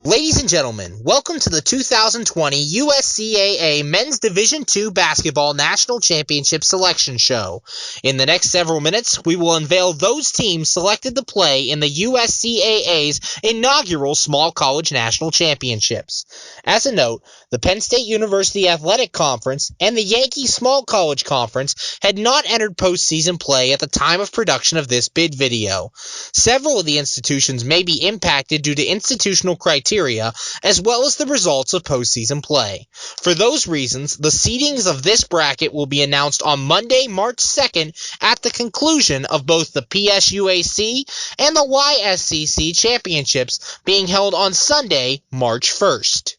Ladies and gentlemen, welcome to the 2020 USCAA Men's Division II Basketball National Championship Selection Show. In the next several minutes, we will unveil those teams selected to play in the USCAA's inaugural Small College National Championships. As a note, the Penn State University Athletic Conference and the Yankee Small College Conference had not entered postseason play at the time of production of this bid video. Several of the institutions may be impacted due to institutional criteria, as well as the results of postseason play. For those reasons, the seedings of this bracket will be announced on Monday, March 2nd at the conclusion of both the PSUAC and the YSCC championships being held on Sunday, March 1st.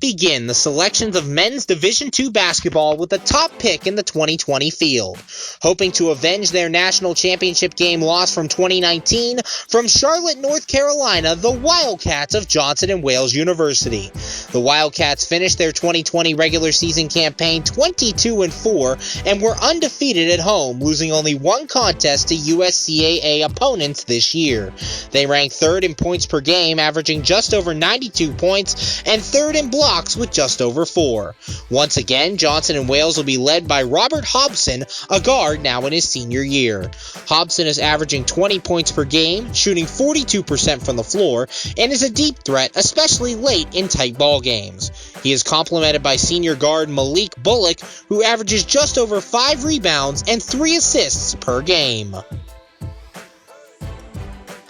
Begin the selections of men's Division II basketball with the top pick in the 2020 field. Hoping to avenge their national championship game loss from 2019, from Charlotte, North Carolina, the Wildcats of Johnson & Wales University. The Wildcats finished their 2020 regular season campaign 22-4 and were undefeated at home, losing only one contest to USCAA opponents this year. They ranked third in points per game, averaging just over 92 points, and third in blocks with just over 4. Once again, Johnson & Wales will be led by Robert Hobson, a guard now in his senior year. Hobson is averaging 20 points per game, shooting 42% from the floor, and is a deep threat, especially late in tight ball games. He is complemented by senior guard Malik Bullock, who averages just over 5 rebounds and 3 assists per game.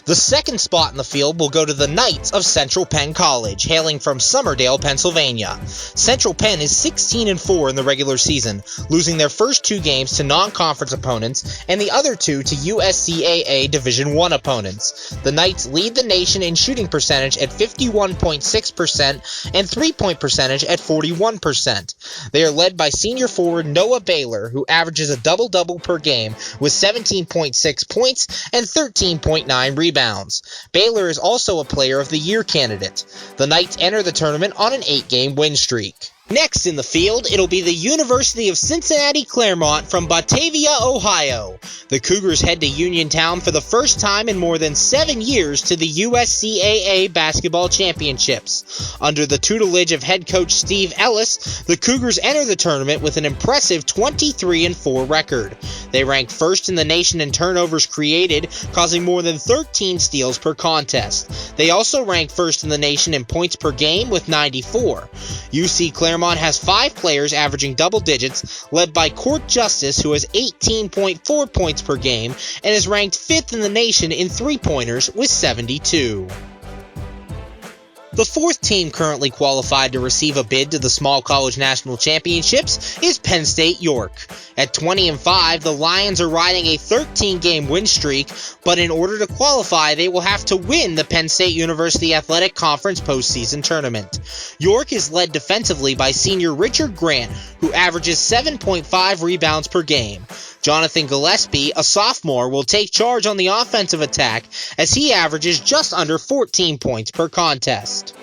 The second spot in the field will go to the Knights of Central Penn College, hailing from Somerdale, Pennsylvania. Central Penn is 16-4 in the regular season, losing their first 2 games to non-conference opponents and the other 2 to USCAA Division I opponents. The Knights lead the nation in shooting percentage at 51.6% and three-point percentage at 41%. They are led by senior forward Noah Baylor, who averages a double-double per game with 17.6 points and 13.9 rebounds. Baylor is also a Player of the Year candidate. The Knights enter the tournament on an 8-game win streak. Next in the field, it'll be the University of Cincinnati Clermont from Batavia, Ohio. The Cougars head to Uniontown for the first time in more than 7 years to the USCAA Basketball Championships. Under the tutelage of head coach Steve Ellis, the Cougars enter the tournament with an impressive 23-4 record. They rank first in the nation in turnovers created, causing more than 13 steals per contest. They also rank first in the nation in points per game with 94. UC Clermont has 5 players averaging double digits, led by Court Justice, who has 18.4 points per game and is ranked 5th in the nation in three-pointers with 72. The fourth team currently qualified to receive a bid to the Small College National Championships is Penn State York. At 20-5, the Lions are riding a 13-game win streak, but in order to qualify, they will have to win the Penn State University Athletic Conference postseason tournament. York is led defensively by senior Richard Grant, who averages 7.5 rebounds per game. Jonathan Gillespie, a sophomore, will take charge on the offensive attack as he averages just under 14 points per contest.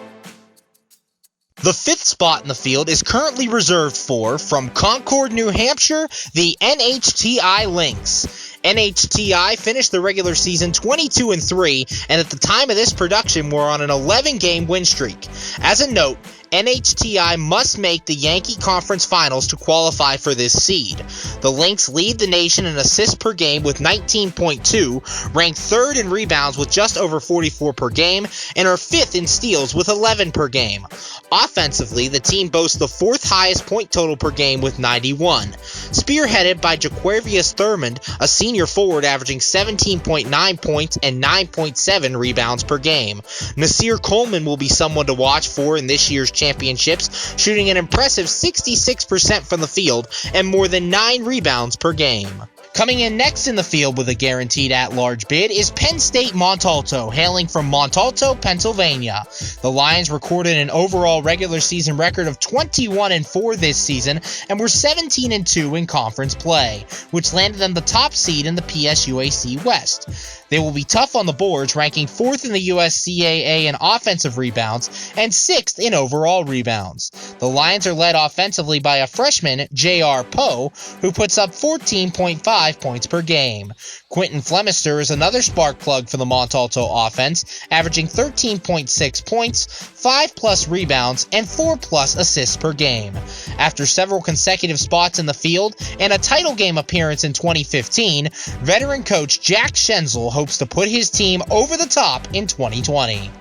The fifth spot in the field is currently reserved for, from Concord, New Hampshire, the NHTI Lynx. NHTI finished the regular season 22-3, and at the time of this production were on an 11-game win streak. As a note, NHTI must make the Yankee Conference Finals to qualify for this seed. The Lynx lead the nation in assists per game with 19.2, ranked third in rebounds with just over 44 per game, and are fifth in steals with 11 per game. Offensively, the team boasts the fourth highest point total per game with 91, spearheaded by Jaquarius Thurmond, a senior forward averaging 17.9 points and 9.7 rebounds per game. Nasir Coleman will be someone to watch for in this year's championships, shooting an impressive 66% from the field and more than 9 rebounds per game. Coming in next in the field with a guaranteed at-large bid is Penn State Mont Alto, hailing from Mont Alto, Pennsylvania. The Lions recorded an overall regular season record of 21-4 this season and were 17-2 in conference play, which landed them the top seed in the PSUAC West. They will be tough on the boards, ranking 4th in the USCAA in offensive rebounds and 6th in overall rebounds. The Lions are led offensively by a freshman, J.R. Poe, who puts up 14.5 points per game. Quentin Flemister is another spark plug for the Mont Alto offense, averaging 13.6 points, 5+ rebounds, and 4+ assists per game. After several consecutive spots in the field and a title game appearance in 2015, veteran coach Jack Schenzel hopes to put his team over the top in 2020.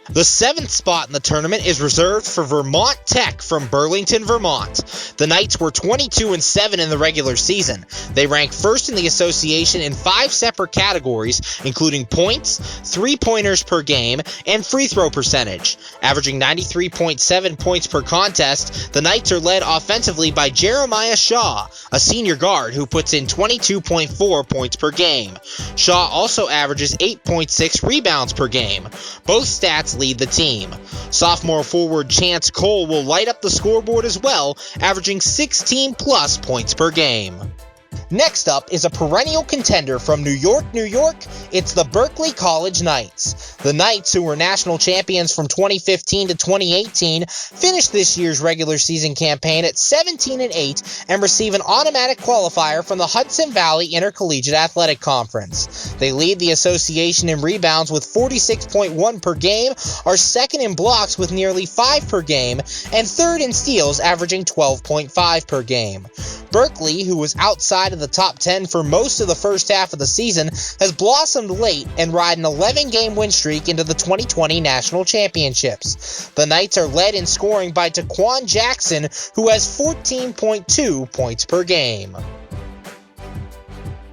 The 7th spot in the tournament is reserved for Vermont Tech from Burlington, Vermont. The Knights were 22-7 in the regular season. They rank 1st in the association in 5 separate categories, including points, 3-pointers per game, and free throw percentage. Averaging 93.7 points per contest, the Knights are led offensively by Jeremiah Shaw, a senior guard who puts in 22.4 points per game. Shaw also averages 8.6 rebounds per game. Both stats lead the team. Sophomore forward Chance Cole will light up the scoreboard as well, averaging 16+ points per game. Next up is a perennial contender from New York, New York. It's the Berkeley College Knights. The Knights, who were national champions from 2015 to 2018, finished this year's regular season campaign at 17-8 and receive an automatic qualifier from the Hudson Valley Intercollegiate Athletic Conference. They lead the association in rebounds with 46.1 per game, are 2nd in blocks with nearly 5 per game, and 3rd in steals averaging 12.5 per game. Berkeley, who was outside of the top 10 for most of the first half of the season, has blossomed late and ride an 11-game win streak into the 2020 National Championships. The Knights are led in scoring by Taquan Jackson, who has 14.2 points per game.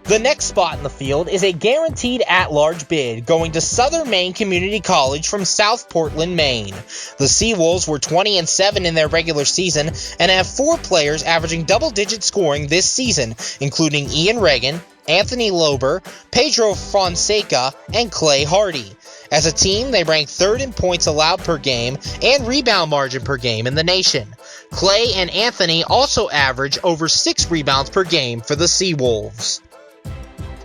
The next spot in the field is a guaranteed at-large bid going to Southern Maine Community College from South Portland, Maine. The Seawolves were 20-7 in their regular season and have 4 players averaging double-digit scoring this season, including Ian Reagan, Anthony Lober, Pedro Fonseca, and Clay Hardy. As a team, they rank 3rd in points allowed per game and rebound margin per game in the nation. Clay and Anthony also average over 6 rebounds per game for the Seawolves.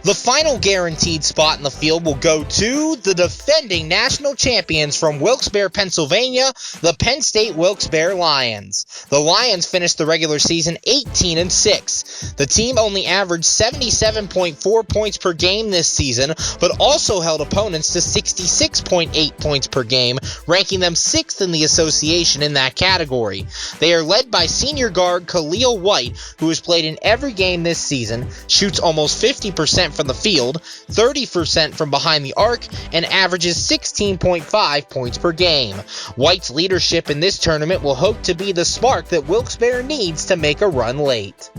The final guaranteed spot in the field will go to the defending national champions from Wilkes-Barre, Pennsylvania, the Penn State WilkesBarre Lions. The Lions finished the regular season 18-6. The team only averaged 77.4 points per game this season, but also held opponents to 66.8 points per game, ranking them 6th in the association in that category. They are led by senior guard Khalil White, who has played in every game this season, shoots almost 50% from the field, 30% from behind the arc, and averages 16.5 points per game. White's leadership in this tournament will hope to be the spark that Wilkes-Barre needs to make a run late.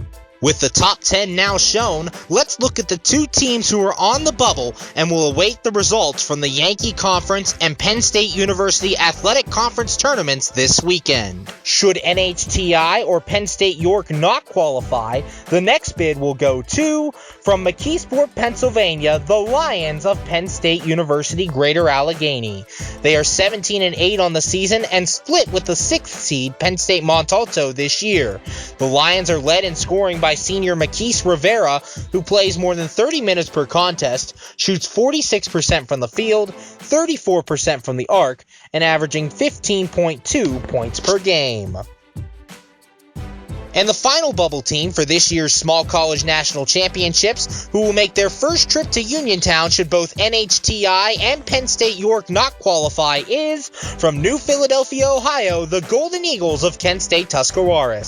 With the top 10 now shown, let's look at the 2 teams who are on the bubble and will await the results from the Yankee Conference and Penn State University Athletic Conference tournaments this weekend. Should NHTI or Penn State York not qualify, the next bid will go to, from McKeesport, Pennsylvania, the Lions of Penn State University Greater Allegheny. They are 17-8 on the season and split with the 6th seed Penn State Mont Alto this year. The Lions are led in scoring by senior Maquise Rivera, who plays more than 30 minutes per contest, shoots 46% from the field, 34% from the arc, and averaging 15.2 points per game. And the final bubble team for this year's Small College National Championships, who will make their first trip to Uniontown should both NHTI and Penn State York not qualify, is, from New Philadelphia, Ohio, the Golden Eagles of Kent State Tuscarora.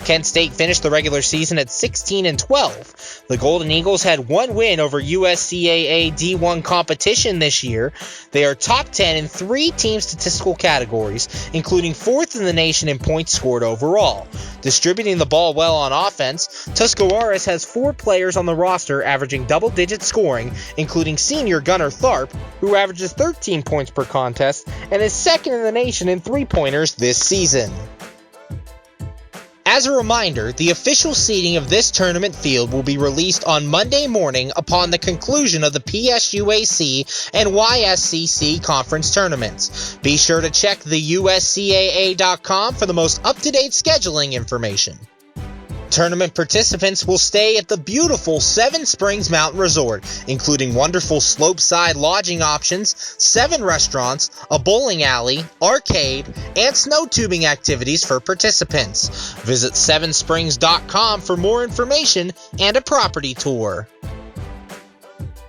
Kent State finished the regular season at 16-12. The Golden Eagles had 1 win over USCAA D1 competition this year. They are top 10 in 3 team statistical categories, including 4th in the nation in points scored overall. Distributing the ball well on offense, Tuscarora has 4 players on the roster averaging double-digit scoring, including senior Gunnar Tharp, who averages 13 points per contest and is 2nd in the nation in 3-pointers this season. As a reminder, the official seeding of this tournament field will be released on Monday morning upon the conclusion of the PSUAC and YSCC conference tournaments. Be sure to check the USCAA.com for the most up-to-date scheduling information. Tournament participants will stay at the beautiful Seven Springs Mountain Resort, including wonderful slopeside lodging options, 7 restaurants, a bowling alley, arcade, and snow tubing activities for participants. Visit sevensprings.com for more information and a property tour.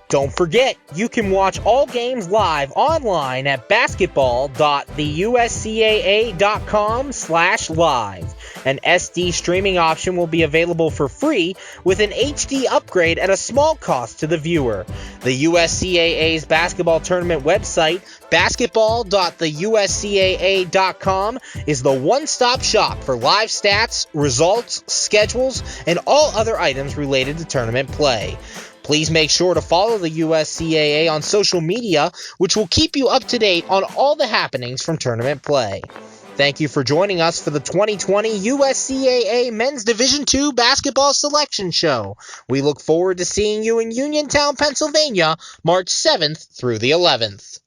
Don't forget, you can watch all games live online at basketball.theuscaa.com/live. An SD streaming option will be available for free with an HD upgrade at a small cost to the viewer. The USCAA's basketball tournament website, basketball.theuscaa.com, is the one-stop shop for live stats, results, schedules, and all other items related to tournament play. Please make sure to follow the USCAA on social media, which will keep you up to date on all the happenings from tournament play. Thank you for joining us for the 2020 USCAA Men's Division II Basketball Selection Show. We look forward to seeing you in Uniontown, Pennsylvania, March 7th through the 11th.